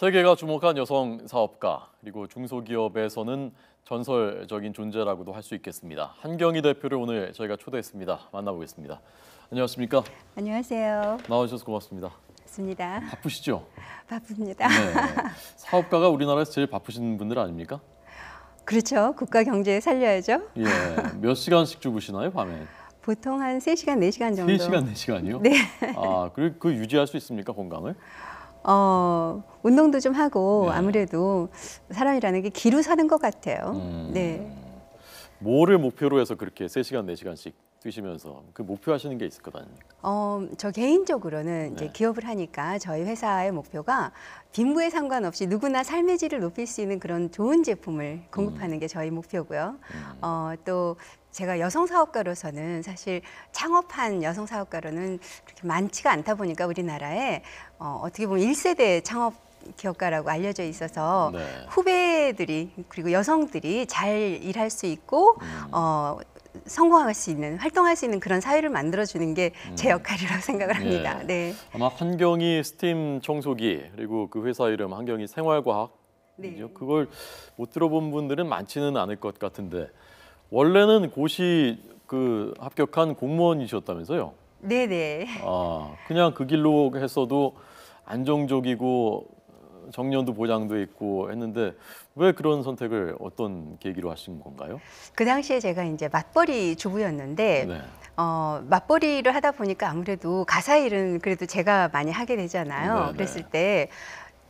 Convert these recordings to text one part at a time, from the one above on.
세계가 주목한 여성 사업가, 그리고 중소기업에서는 전설적인 존재라고도 할 수 있겠습니다. 한경희 대표를 오늘 저희가 초대했습니다. 만나보겠습니다. 안녕하십니까? 안녕하세요. 나와주셔서 고맙습니다. 맞습니다. 바쁘시죠? 바쁩니다. 네. 사업가가 우리나라에서 제일 바쁘신 분들 아닙니까? 그렇죠. 국가 경제 살려야죠. 예. 몇 시간씩 주무시나요, 밤에? 보통 한 3시간, 4시간 정도. 3시간, 4시간이요? 네. 아, 그 유지할 수 있습니까, 건강을? 운동도 좀 하고 네. 아무래도 사람이라는 게 기로 사는 것 같아요. 네. 뭐를 목표로 해서 그렇게 3시간, 4시간씩 뛰시면서 그 목표 하시는 게 있을 것 아닙니까? 저 개인적으로는 이제 네. 기업을 하니까 저희 회사의 목표가 빈부에 상관없이 누구나 삶의 질을 높일 수 있는 그런 좋은 제품을 공급하는 게 저희 목표고요. 또 제가 여성 사업가로서는 사실 창업한 여성 사업가로는 그렇게 많지가 않다 보니까 우리나라에 어떻게 보면 1세대 창업 기업가라고 알려져 있어서 네. 후배들이 그리고 여성들이 잘 일할 수 있고 성공할 수 있는, 활동할 수 있는 그런 사회를 만들어주는 게 제 역할이라고 생각을 합니다. 예. 네. 아마 한경희 스팀 청소기, 그리고 그 회사 이름 한경희 생활과학, 네. 그걸 못 들어본 분들은 많지는 않을 것 같은데 원래는 고시 그 합격한 공무원이셨다면서요? 네네. 아, 그냥 그 길로 했어도 안정적이고 정년도 보장도 있고 했는데 왜 그런 선택을 어떤 계기로 하신 건가요? 그 당시에 제가 이제 맞벌이 주부였는데 네. 맞벌이를 하다 보니까 아무래도 가사 일은 그래도 제가 많이 하게 되잖아요. 네네. 그랬을 때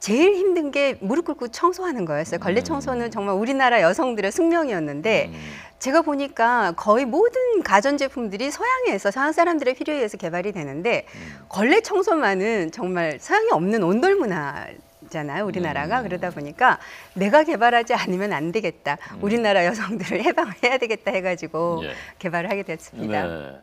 제일 힘든 게 무릎 꿇고 청소하는 거였어요. 걸레 청소는 정말 우리나라 여성들의 숙명이었는데 제가 보니까 거의 모든 가전제품들이 서양에서 서양 사람들의 필요에 의해서 개발이 되는데 걸레 청소만은 정말 서양이 없는 온돌 문화잖아요, 우리나라가. 그러다 보니까 내가 개발하지 않으면 안 되겠다. 우리나라 여성들을 해방을 해야 되겠다 해가지고 예. 개발을 하게 됐습니다. 네.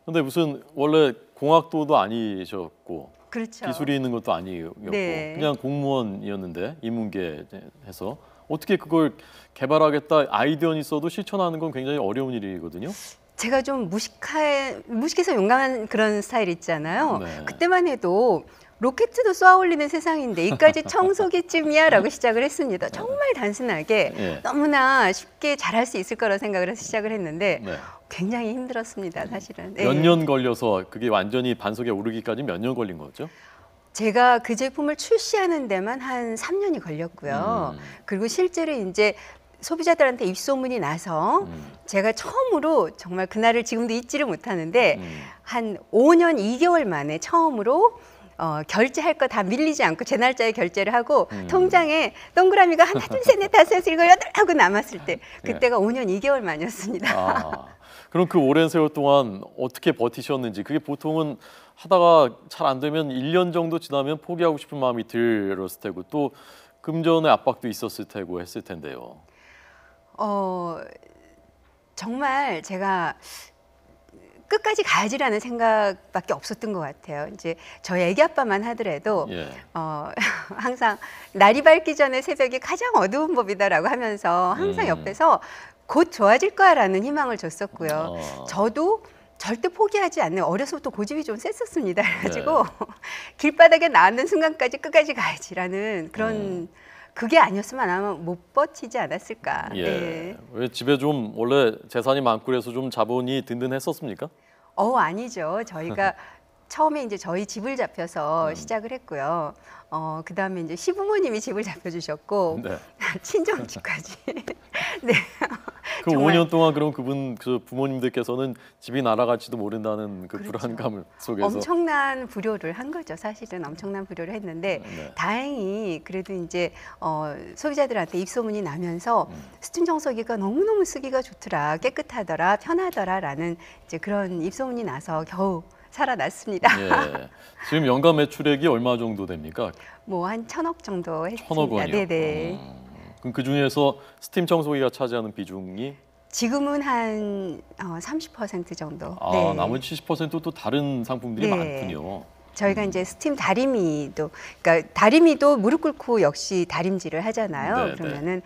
근데 무슨 원래 공학도도 아니셨고 그렇죠. 기술이 있는 것도 아니었고 네. 그냥 공무원이었는데 인문계에서 어떻게 그걸 개발하겠다 아이디어는 있어도 실천하는 건 굉장히 어려운 일이거든요. 제가 좀 무식해서 용감한 그런 스타일 있잖아요. 네. 그때만 해도 로켓도 쏘아 올리는 세상인데 이까지 청소기쯤이야라고 시작을 했습니다. 정말 단순하게 예. 너무나 쉽게 잘할 수 있을 거라고 생각을 해서 시작을 했는데 네. 굉장히 힘들었습니다, 사실은. 네. 몇 년 걸려서 그게 완전히 반석에 오르기까지 몇 년 걸린 거죠? 제가 그 제품을 출시하는 데만 한 3년이 걸렸고요. 그리고 실제로 이제 소비자들한테 입소문이 나서 제가 처음으로 정말 그날을 지금도 잊지를 못하는데 한 5년 2개월 만에 처음으로 결제할 거 다 밀리지 않고 제 날짜에 결제를 하고 통장에 동그라미가 하나 둘 셋 넷 다섯 여섯 일곱 여덟 하고 남았을 때 그때가 5년 2개월 만이었습니다. 아, 그럼 그 오랜 세월 동안 어떻게 버티셨는지 그게 보통은 하다가 잘 안 되면 1년 정도 지나면 포기하고 싶은 마음이 들었을 테고 또 금전의 압박도 있었을 테고 했을 텐데요. 정말 제가 끝까지 가야지라는 생각밖에 없었던 것 같아요. 이제 저희 애기 아빠만 하더라도 예. 항상 날이 밝기 전에 새벽이 가장 어두운 법이다라고 하면서 항상 옆에서 곧 좋아질 거야라는 희망을 줬었고요. 저도 절대 포기하지 않는 어려서부터 고집이 좀 셌었습니다. 그래가지고 길바닥에 나앉는 순간까지 끝까지 가야지라는 그런 그게 아니었으면 아마 못 버티지 않았을까. 예. 네. 왜 집에 좀 원래 재산이 많고 그래서 좀 자본이 든든했었습니까? 아니죠. 저희가 처음에 이제 저희 집을 잡혀서 시작을 했고요. 그다음에 이제 시부모님이 집을 잡혀주셨고 네. 친정집까지. 네. 그 정말 5년 동안 그럼 그 부모님들께서는 집이 날아갈지도 모른다는 그 그렇죠. 불안감 속에서 엄청난 불효를 한 거죠. 사실은 엄청난 불효를 했는데 네. 다행히 그래도 이제 소비자들한테 입소문이 나면서 스팀 청소기가 너무너무 쓰기가 좋더라, 깨끗하더라, 편하더라라는 이제 그런 입소문이 나서 겨우 살아났습니다. 예. 지금 연간 매출액이 얼마 정도 됩니까? 뭐 한 1,000억 정도 했습니다. 1,000억 원이요. 네네. 그럼 그 중에서 스팀 청소기가 차지하는 비중이 지금은 한 30% 정도. 아, 네. 나머지 70%또 다른 상품들이 네. 많군요. 저희가 이제 스팀 다리미도, 그러니까 다리미도 무릎 꿇고 역시 다림질을 하잖아요. 네, 그러면은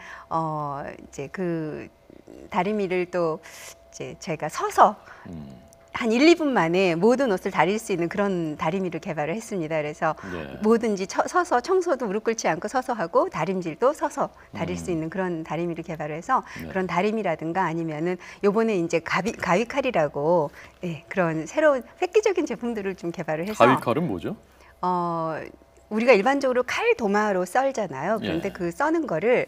이제 그 다리미를 또 이제 저희가 서서 한 1, 2분 만에 모든 옷을 다릴 수 있는 그런 다리미를 개발을 했습니다. 그래서 네. 뭐든지 서서 청소도 무릎 꿇지 않고 서서 하고 다림질도 서서 다릴 수 있는 그런 다리미를 개발을 해서 네. 그런 다리미라든가 아니면은 요번에 이제 가위칼이라고 예, 그런 새로운 획기적인 제품들을 좀 개발을 해서 가위칼은 뭐죠? 우리가 일반적으로 칼 도마로 썰잖아요. 그런데 예. 그 써는 거를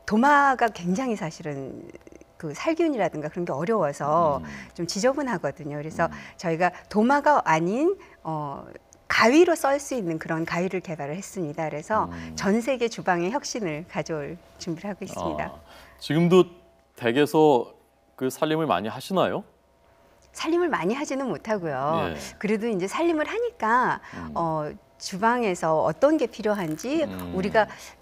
도마가 굉장히 사실은 그 살균이라든가 그런 게 어려워서 좀 지저분하거든요. 그래서 저희가 도마가 아닌 가위로 썰 수 있는 그런 가위를 개발을 했습니다. 그래서 전 세계 주방에 혁신을 가져올 준비를 하고 있습니다. 아, 지금도 댁에서 그 살림을 많이 하시나요? 살림을 많이 하지는 못하고요. 예. 그래도 이제 살림을 하니까 주방에서 어떤 게 필요한지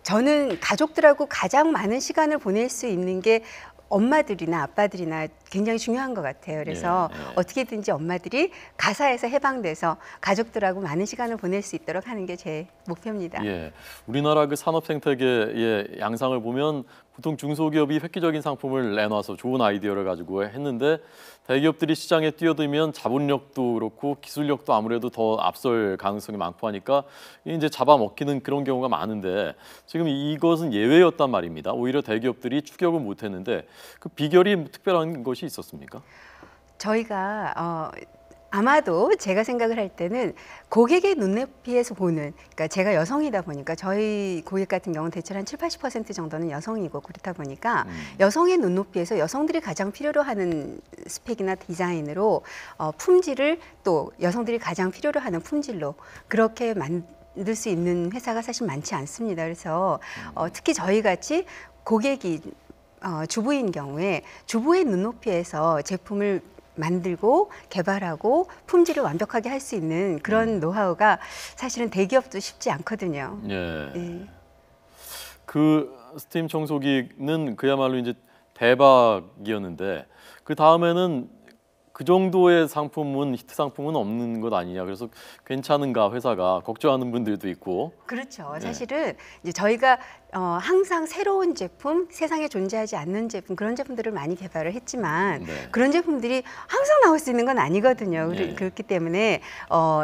저는 가족들하고 가장 많은 시간을 보낼 수 있는 게 엄마들이나 아빠들이나 굉장히 중요한 것 같아요. 그래서 예, 예. 어떻게든지 엄마들이 가사에서 해방돼서 가족들하고 많은 시간을 보낼 수 있도록 하는 게 제 목표입니다. 예, 우리나라 그 산업 생태계의 양상을 보면 보통 중소기업이 획기적인 상품을 내놔서 좋은 아이디어를 가지고 했는데 대기업들이 시장에 뛰어들면 자본력도 그렇고 기술력도 아무래도 더 앞설 가능성이 많고 하니까 이제 잡아먹히는 그런 경우가 많은데 지금 이것은 예외였단 말입니다. 오히려 대기업들이 추격을 못했는데 그 비결이 특별한 것이 있었습니까? 저희가 아마도 제가 생각을 할 때는 고객의 눈높이에서 보는, 그러니까 제가 여성이다 보니까 저희 고객 같은 경우는 대체로 한 7, 80% 정도는 여성이고 그렇다 보니까 여성의 눈높이에서 여성들이 가장 필요로 하는 스펙이나 디자인으로 품질을 또 여성들이 가장 필요로 하는 품질로 그렇게 만들 수 있는 회사가 사실 많지 않습니다. 그래서 특히 저희 같이 고객이 주부인 경우에 주부의 눈높이에서 제품을 만들고 개발하고 품질을 완벽하게 할 수 있는 그런 노하우가 사실은 대기업도 쉽지 않거든요. 예. 네. 그 스팀 청소기는 그야말로 이제 대박이었는데 그 다음에는 그 정도의 상품은 히트 상품은 없는 것 아니냐. 그래서 괜찮은가 회사가 걱정하는 분들도 있고. 그렇죠. 네. 사실은 이제 저희가 항상 새로운 제품, 세상에 존재하지 않는 제품 그런 제품들을 많이 개발을 했지만 네. 그런 제품들이 항상 나올 수 있는 건 아니거든요. 네. 그렇기 때문에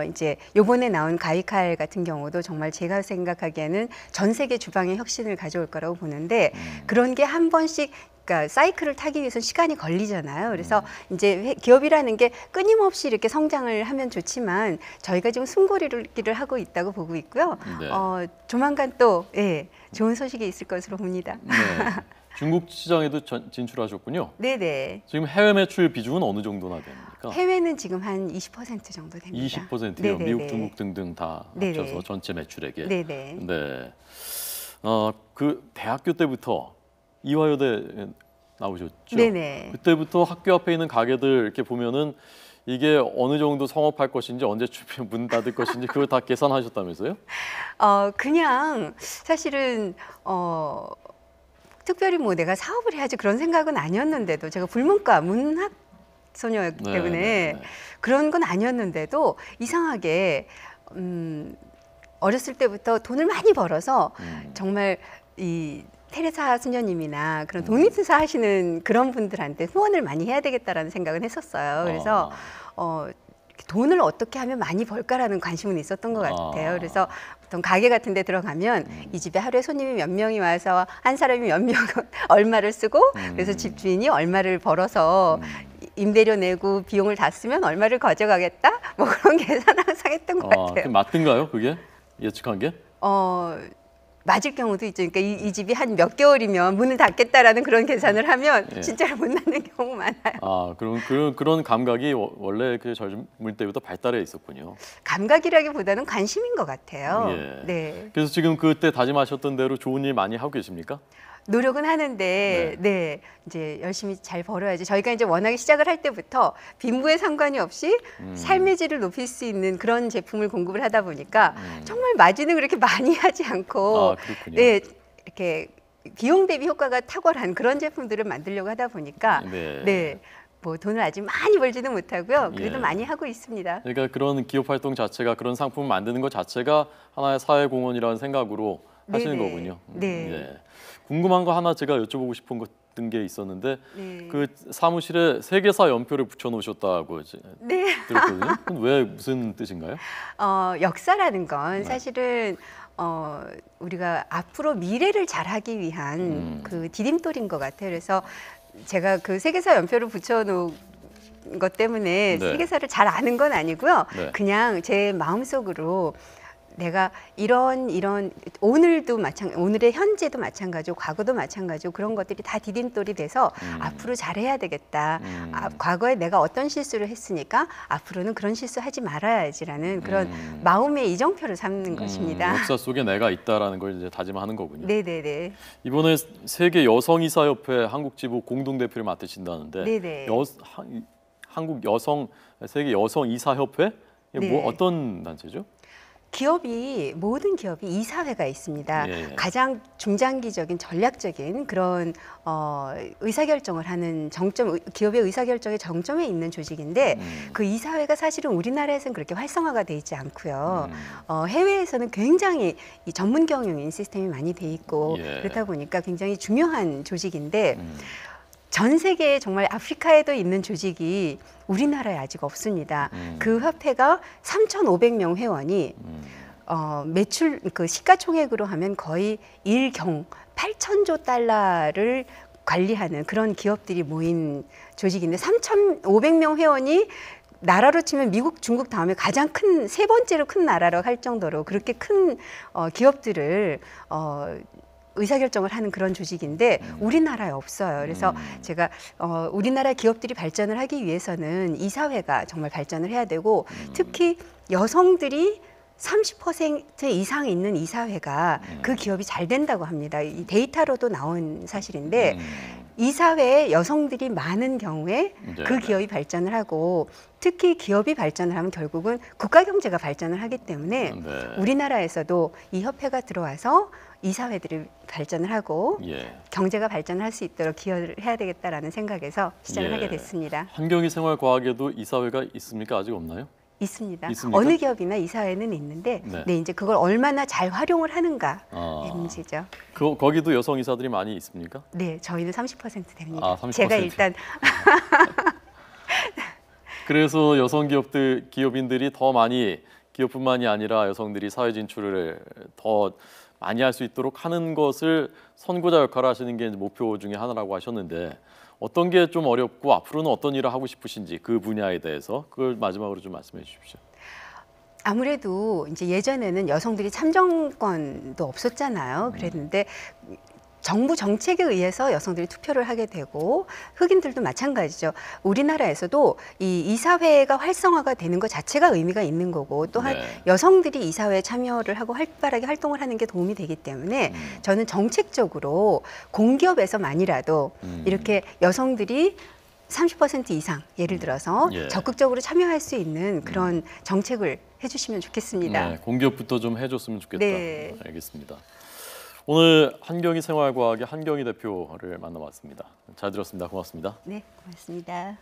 이제 요번에 나온 가위칼 같은 경우도 정말 제가 생각하기에는 전 세계 주방의 혁신을 가져올 거라고 보는데 그런 게 한 번씩 그러니까 사이클을 타기 위해서 시간이 걸리잖아요. 그래서 이제 기업이라는 게 끊임없이 이렇게 성장을 하면 좋지만 저희가 지금 숨고르기를 하고 있다고 보고 있고요. 네. 조만간 또 좋은 소식이 있을 것으로 봅니다. 네. 중국 시장에도 진출하셨군요. 네네. 지금 해외 매출 비중은 어느 정도나 됩니까? 해외는 지금 한 20% 정도 됩니다. 20%요. 네네네. 미국, 중국 등등 다 네네. 합쳐서 전체 매출액에. 네네. 네. 그 대학교 때부터 이화여대 나오셨죠? 네네. 그때부터 학교 앞에 있는 가게들 이렇게 보면은 이게 어느 정도 성업할 것인지 언제 문 닫을 것인지 그걸 다 계산하셨다면서요? 그냥 사실은 특별히 뭐 내가 사업을 해야지 그런 생각은 아니었는데도 제가 불문과 문학 소녀였기 네, 때문에 네. 그런 건 아니었는데도 이상하게 어렸을 때부터 돈을 많이 벌어서 정말 이 테레사 수녀님이나 그런 독립투사 하시는 그런 분들한테 후원을 많이 해야 되겠다라는 생각은 했었어요. 그래서 돈을 어떻게 하면 많이 벌까라는 관심은 있었던 것 같아요. 그래서 보통 가게 같은 데 들어가면 이 집에 하루에 손님이 몇 명이 와서 한 사람이 몇 명 얼마를 쓰고 그래서 집주인이 얼마를 벌어서 임대료 내고 비용을 다 쓰면 얼마를 가져가겠다? 뭐 그런 계산 항상 했던 것 같아요. 그게 맞던가요? 그게 예측한 게? 맞을 경우도 있죠. 그러니까 이 집이 한 몇 개월이면 문을 닫겠다라는 그런 계산을 하면 예. 진짜로 못 닫는 경우 많아요. 그런 감각이 원래 그 젊을 때부터 발달해 있었군요. 감각이라기보다는 관심인 것 같아요. 예. 네. 그래서 지금 그때 다짐하셨던 대로 좋은 일 많이 하고 계십니까? 노력은 하는데 이제 열심히 잘 벌어야지. 저희가 이제 워낙에 시작을 할 때부터 빈부에 상관이 없이 삶의 질을 높일 수 있는 그런 제품을 공급을 하다 보니까 정말 마진을 그렇게 많이 하지 않고 그렇군요. 이렇게 비용 대비 효과가 탁월한 그런 제품들을 만들려고 하다 보니까 뭐 돈을 아직 많이 벌지는 못하고요. 그래도 예. 많이 하고 있습니다. 그러니까 그런 기업 활동 자체가 그런 상품을 만드는 것 자체가 하나의 사회 공헌이라는 생각으로 하시는 네네. 거군요. 네. 예. 궁금한 거 하나 제가 여쭤보고 싶은 것 뜬 게 있었는데 네. 그 사무실에 세계사 연표를 붙여놓으셨다고 이제 네. 들었거든요. 그건 왜 무슨 뜻인가요? 역사라는 건 네. 사실은 우리가 앞으로 미래를 잘하기 위한 그 디딤돌인 것 같아요. 그래서 제가 그 세계사 연표를 붙여놓은 것 때문에 네. 세계사를 잘 아는 건 아니고요. 네. 그냥 제 마음속으로 내가 이런 오늘도 오늘의 현재도 마찬가지고 과거도 마찬가지고 그런 것들이 다 디딤돌이 돼서 앞으로 잘해야 되겠다. 과거에 내가 어떤 실수를 했으니까 앞으로는 그런 실수하지 말아야지라는 그런 마음의 이정표를 삼는 것입니다. 역사 속에 내가 있다라는 걸 이제 다짐하는 거군요. 네네네. 이번에 세계 여성이사협회 한국 지부 공동 대표를 맡으신다는데 네네. 한국 여성 세계 여성이사협회 이게 뭐 네. 어떤 단체죠? 모든 기업이 이사회가 있습니다. 예. 가장 중장기적인 전략적인 그런 의사결정을 하는 기업의 의사결정의 정점에 있는 조직인데 그 이사회가 사실은 우리나라에서는 그렇게 활성화가 돼 있지 않고요. 해외에서는 굉장히 이 전문 경영인 시스템이 많이 돼 있고 예. 그렇다 보니까 굉장히 중요한 조직인데 전 세계에 정말 아프리카에도 있는 조직이 우리나라에 아직 없습니다. 그 협회가 3,500명 회원이 매출 그 시가총액으로 하면 거의 8천조 달러를 관리하는 그런 기업들이 모인 조직인데 3,500명 회원이 나라로 치면 미국, 중국 다음에 가장 큰 세 번째로 큰 나라로 할 정도로 그렇게 큰 기업들을 의사결정을 하는 그런 조직인데 우리나라에 없어요. 그래서 제가 우리나라 기업들이 발전을 하기 위해서는 이사회가 정말 발전을 해야 되고 특히 여성들이 30% 이상 있는 이사회가 그 기업이 잘 된다고 합니다. 이 데이터로도 나온 사실인데 이사회에 여성들이 많은 경우에 그 기업이 발전을 하고 특히 기업이 발전을 하면 결국은 국가 경제가 발전을 하기 때문에 우리나라에서도 이 협회가 들어와서 이사회들이 발전을 하고 경제가 발전을 할 수 있도록 기여를 해야 되겠다라는 생각에서 시작을 하게 됐습니다. 환경이 생활과학에도 이사회가 있습니까? 아직 없나요? 있습니다. 있습니까? 어느 기업이나 이사회는 있는데 이제 그걸 얼마나 잘 활용을 하는가의 문제죠. 거기도 여성 이사들이 많이 있습니까? 네, 저희는 30% 됩니다. 30%. 제가 일단 그래서 여성 기업인들이 더 많이 기업뿐만이 아니라 여성들이 사회 진출을 더 많이 할 수 있도록 하는 것을 선구자 역할을 하시는 게 목표 중에 하나라고 하셨는데 어떤 게 좀 어렵고 앞으로는 어떤 일을 하고 싶으신지 그 분야에 대해서 그걸 마지막으로 좀 말씀해 주십시오. 아무래도 이제 예전에는 여성들이 참정권도 없었잖아요. 그랬는데 정부 정책에 의해서 여성들이 투표를 하게 되고 흑인들도 마찬가지죠. 우리나라에서도 이 이사회가 활성화가 되는 것 자체가 의미가 있는 거고 또한 여성들이 이사회에 참여를 하고 활발하게 활동을 하는 게 도움이 되기 때문에 저는 정책적으로 공기업에서만이라도 이렇게 여성들이 30% 이상 예를 들어서 적극적으로 참여할 수 있는 그런 정책을 해주시면 좋겠습니다. 네, 공기업부터 좀 해줬으면 좋겠다. 네. 알겠습니다. 오늘 한경희 생활과학의 한경희 대표를 만나봤습니다. 잘 들었습니다. 고맙습니다. 네, 고맙습니다.